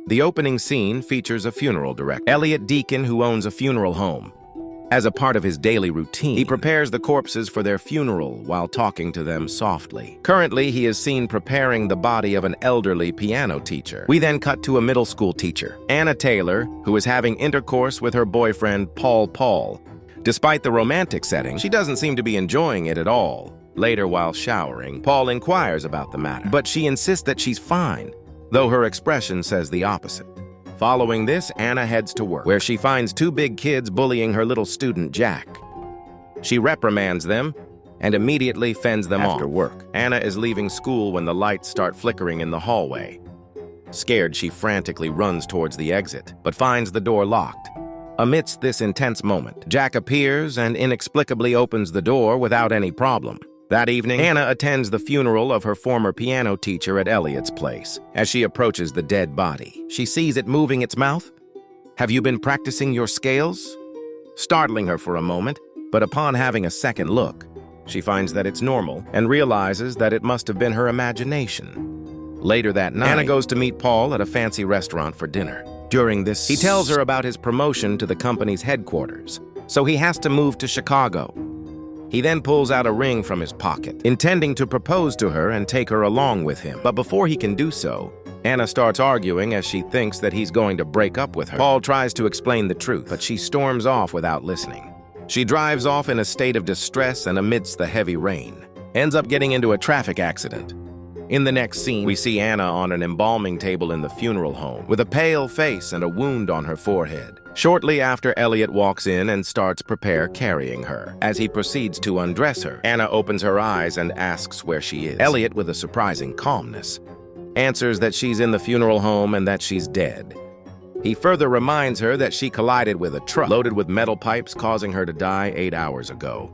The opening scene features a funeral director, Elliot Deacon, who owns a funeral home. As a part of his daily routine, he prepares the corpses for their funeral while talking to them softly. Currently, he is seen preparing the body of an elderly piano teacher. We then cut to a middle school teacher, Anna Taylor, who is having intercourse with her boyfriend, Paul. Despite the romantic setting, she doesn't seem to be enjoying it at all. Later, while showering, Paul inquires about the matter, but she insists that she's fine, though her expression says the opposite. Following this, Anna heads to work, where she finds two big kids bullying her little student, Jack. She reprimands them and immediately fends them off. After work, Anna is leaving school when the lights start flickering in the hallway. Scared, she frantically runs towards the exit, but finds the door locked. Amidst this intense moment, Jack appears and inexplicably opens the door without any problem. That evening, Anna attends the funeral of her former piano teacher at Elliot's place. As she approaches the dead body, she sees it moving its mouth. "Have you been practicing your scales?" Startling her for a moment, but upon having a second look, she finds that it's normal and realizes that it must have been her imagination. Later that night, Anna goes to meet Paul at a fancy restaurant for dinner. During this, he tells her about his promotion to the company's headquarters, so he has to move to Chicago. He then pulls out a ring from his pocket, intending to propose to her and take her along with him. But before he can do so, Anna starts arguing as she thinks that he's going to break up with her. Paul tries to explain the truth, but she storms off without listening. She drives off in a state of distress and amidst the heavy rain, ends up getting into a traffic accident. In the next scene, we see Anna on an embalming table in the funeral home, with a pale face and a wound on her forehead. Shortly after, Elliot walks in and starts carrying her. As he proceeds to undress her, Anna opens her eyes and asks where she is. Elliot, with a surprising calmness, answers that she's in the funeral home and that she's dead. He further reminds her that she collided with a truck loaded with metal pipes, causing her to die 8 hours ago.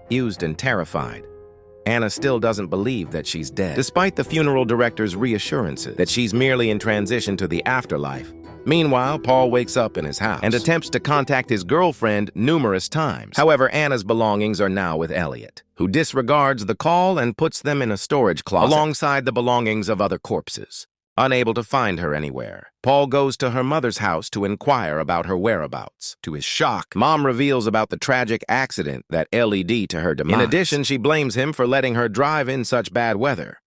Used and terrified, Anna still doesn't believe that she's dead, despite the funeral director's reassurances that she's merely in transition to the afterlife. Meanwhile, Paul wakes up in his house and attempts to contact his girlfriend numerous times. However, Anna's belongings are now with Elliot, who disregards the call and puts them in a storage closet alongside the belongings of other corpses. Unable to find her anywhere, Paul goes to her mother's house to inquire about her whereabouts. To his shock, Mom reveals about the tragic accident that led to her demise. In addition, she blames him for letting her drive in such bad weather.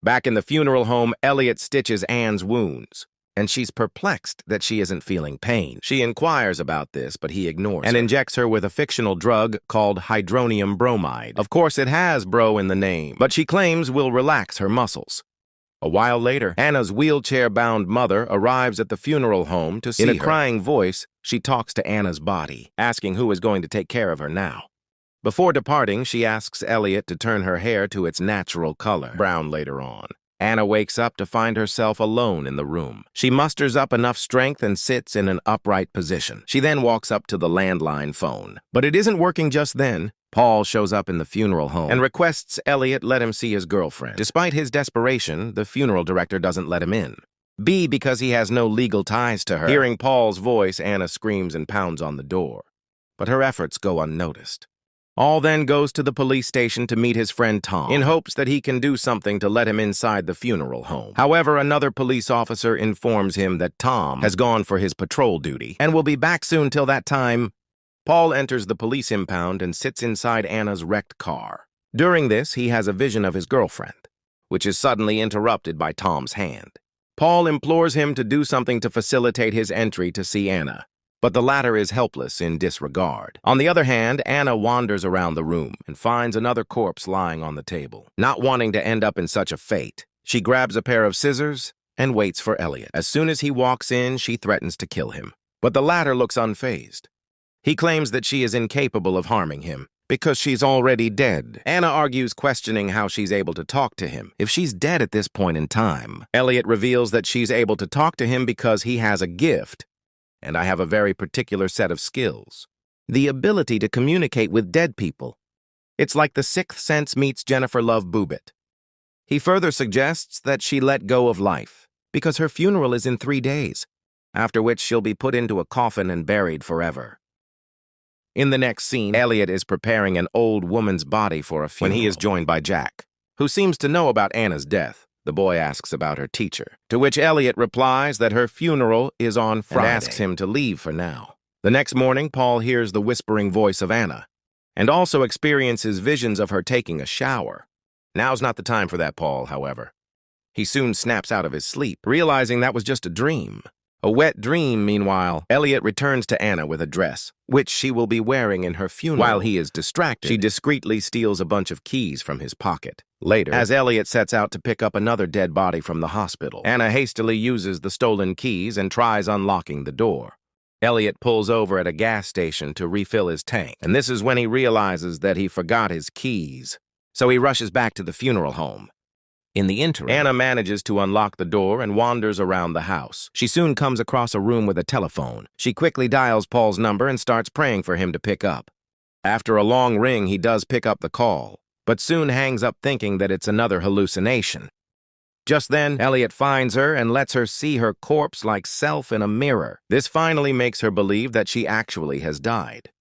Back in the funeral home, Elliot stitches Anne's wounds, and she's perplexed that she isn't feeling pain. She inquires about this, but he ignores and injects her with a fictional drug called hydronium bromide. Of course, it has bro in the name, but she claims will relax her muscles. A while later, Anna's wheelchair-bound mother arrives at the funeral home to see her. In a crying voice, she talks to Anna's body, asking who is going to take care of her now. Before departing, she asks Elliot to turn her hair to its natural color, brown later on. Anna wakes up to find herself alone in the room. She musters up enough strength and sits in an upright position. She then walks up to the landline phone. But it isn't working just then. Paul shows up in the funeral home and requests Elliot let him see his girlfriend. Despite his desperation, the funeral director doesn't let him in. Because he has no legal ties to her. Hearing Paul's voice, Anna screams and pounds on the door. But her efforts go unnoticed. Paul then goes to the police station to meet his friend Tom, in hopes that he can do something to let him inside the funeral home. However, another police officer informs him that Tom has gone for his patrol duty and will be back soon. Till that time, Paul enters the police impound and sits inside Anna's wrecked car. During this, he has a vision of his girlfriend, which is suddenly interrupted by Tom's hand. Paul implores him to do something to facilitate his entry to see Anna, but the latter is helpless in disregard. On the other hand, Anna wanders around the room and finds another corpse lying on the table. Not wanting to end up in such a fate, she grabs a pair of scissors and waits for Elliot. As soon as he walks in, she threatens to kill him, but the latter looks unfazed. He claims that she is incapable of harming him because she's already dead. Anna argues, questioning how she's able to talk to him if she's dead at this point in time. Elliot reveals that she's able to talk to him because he has a gift, and I have a very particular set of skills. The ability to communicate with dead people. It's like the Sixth Sense meets Jennifer Love Bubbitt. He further suggests that she let go of life because her funeral is in 3 days, after which she'll be put into a coffin and buried forever. In the next scene, Elliot is preparing an old woman's body for a funeral when he is joined by Jack, who seems to know about Anna's death. The boy asks about her teacher, to which Elliot replies that her funeral is on Friday and asks him to leave for now. The next morning, Paul hears the whispering voice of Anna and also experiences visions of her taking a shower. Now's not the time for that, Paul, however. He soon snaps out of his sleep, realizing that was just a dream. A wet dream, meanwhile. Elliot returns to Anna with a dress, which she will be wearing in her funeral. While he is distracted, she discreetly steals a bunch of keys from his pocket. Later, as Elliot sets out to pick up another dead body from the hospital, Anna hastily uses the stolen keys and tries unlocking the door. Elliot pulls over at a gas station to refill his tank, and this is when he realizes that he forgot his keys. So he rushes back to the funeral home. In the interim, Anna manages to unlock the door and wanders around the house. She soon comes across a room with a telephone. She quickly dials Paul's number and starts praying for him to pick up. After a long ring, he does pick up the call, but soon hangs up thinking that it's another hallucination. Just then, Elliot finds her and lets her see her corpse-like self in a mirror. This finally makes her believe that she actually has died.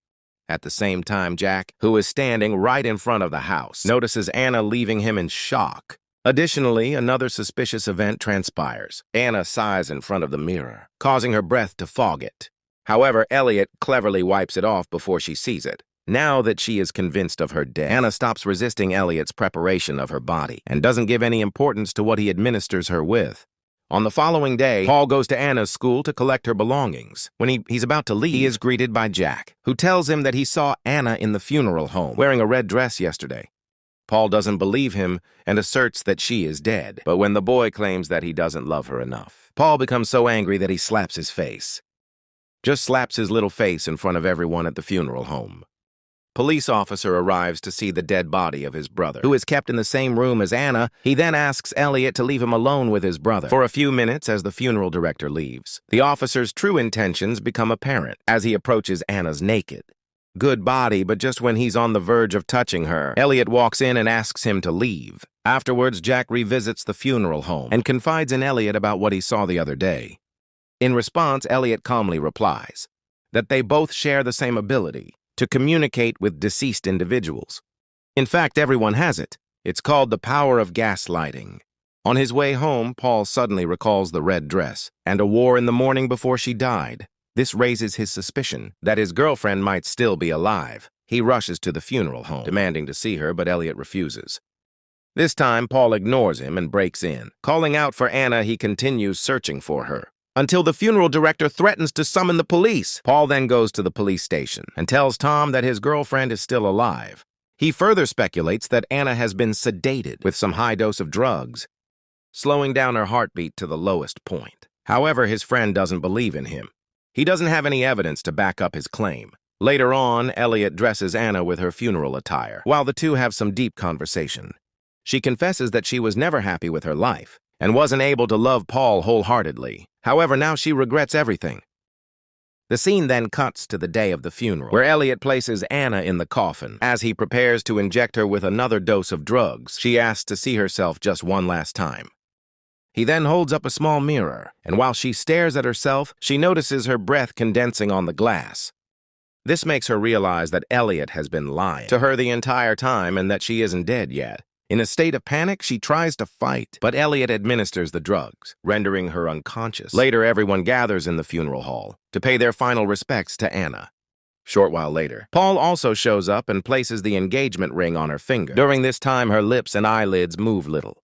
At the same time, Jack, who is standing right in front of the house, notices Anna leaving him in shock. Additionally, another suspicious event transpires. Anna sighs in front of the mirror, causing her breath to fog it. However, Elliot cleverly wipes it off before she sees it. Now that she is convinced of her death, Anna stops resisting Elliot's preparation of her body and doesn't give any importance to what he administers her with. On the following day, Paul goes to Anna's school to collect her belongings. When he's about to leave, he is greeted by Jack, who tells him that he saw Anna in the funeral home, wearing a red dress yesterday. Paul doesn't believe him and asserts that she is dead, but when the boy claims that he doesn't love her enough, Paul becomes so angry that he slaps his face. Just slaps his little face in front of everyone at the funeral home. Police officer arrives to see the dead body of his brother, who is kept in the same room as Anna. He then asks Elliot to leave him alone with his brother for a few minutes as the funeral director leaves. The officer's true intentions become apparent as he approaches Anna's naked. Good body, but just when he's on the verge of touching her, Elliot walks in and asks him to leave. Afterwards, Jack revisits the funeral home and confides in Elliot about what he saw the other day. In response, Elliot calmly replies that they both share the same ability to communicate with deceased individuals. In fact, everyone has it. It's called the power of gaslighting. On his way home, Paul suddenly recalls the red dress and a war in the morning before she died. This raises his suspicion that his girlfriend might still be alive. He rushes to the funeral home, demanding to see her, but Elliot refuses. This time, Paul ignores him and breaks in. Calling out for Anna, he continues searching for her, until the funeral director threatens to summon the police. Paul then goes to the police station and tells Tom that his girlfriend is still alive. He further speculates that Anna has been sedated with some high dose of drugs, slowing down her heartbeat to the lowest point. However, his friend doesn't believe in him. He doesn't have any evidence to back up his claim. Later on, Elliot dresses Anna with her funeral attire, while the two have some deep conversation. She confesses that she was never happy with her life and wasn't able to love Paul wholeheartedly. However, now she regrets everything. The scene then cuts to the day of the funeral, where Elliot places Anna in the coffin. As he prepares to inject her with another dose of drugs, she asks to see herself just one last time. He then holds up a small mirror, and while she stares at herself, she notices her breath condensing on the glass. This makes her realize that Elliot has been lying to her the entire time and that she isn't dead yet. In a state of panic, she tries to fight, but Elliot administers the drugs, rendering her unconscious. Later, everyone gathers in the funeral hall to pay their final respects to Anna. Short while later, Paul also shows up and places the engagement ring on her finger. During this time, her lips and eyelids move little.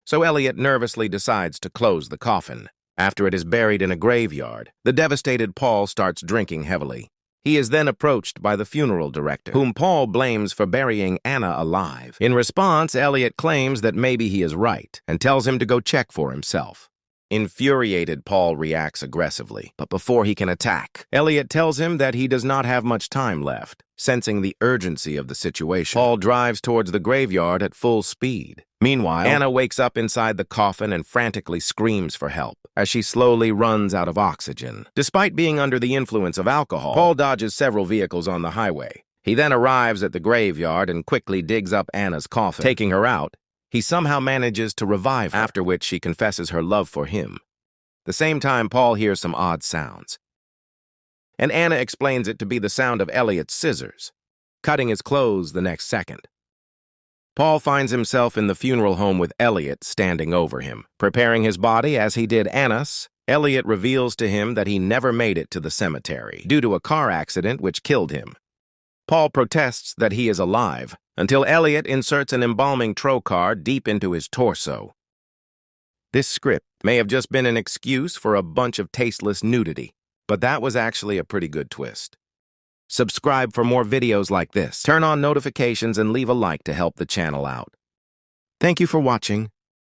So Elliot nervously decides to close the coffin. After it is buried in a graveyard, the devastated Paul starts drinking heavily. He is then approached by the funeral director, whom Paul blames for burying Anna alive. In response, Elliot claims that maybe he is right and tells him to go check for himself. Infuriated, Paul reacts aggressively, but before he can attack, Elliot tells him that he does not have much time left. Sensing the urgency of the situation, Paul drives towards the graveyard at full speed. Meanwhile, Anna wakes up inside the coffin and frantically screams for help as she slowly runs out of oxygen. Despite being under the influence of alcohol, Paul dodges several vehicles on the highway. He then arrives at the graveyard and quickly digs up Anna's coffin. Taking her out, he somehow manages to revive her, after which she confesses her love for him. The same time, Paul hears some odd sounds, and Anna explains it to be the sound of Elliot's scissors, cutting his clothes the next second. Paul finds himself in the funeral home with Elliot standing over him. Preparing his body as he did Anna's, Elliot reveals to him that he never made it to the cemetery due to a car accident which killed him. Paul protests that he is alive until Elliot inserts an embalming trocar deep into his torso. This script may have just been an excuse for a bunch of tasteless nudity, but that was actually a pretty good twist. Subscribe for more videos like this. Turn on notifications and leave a like to help the channel out. Thank you for watching.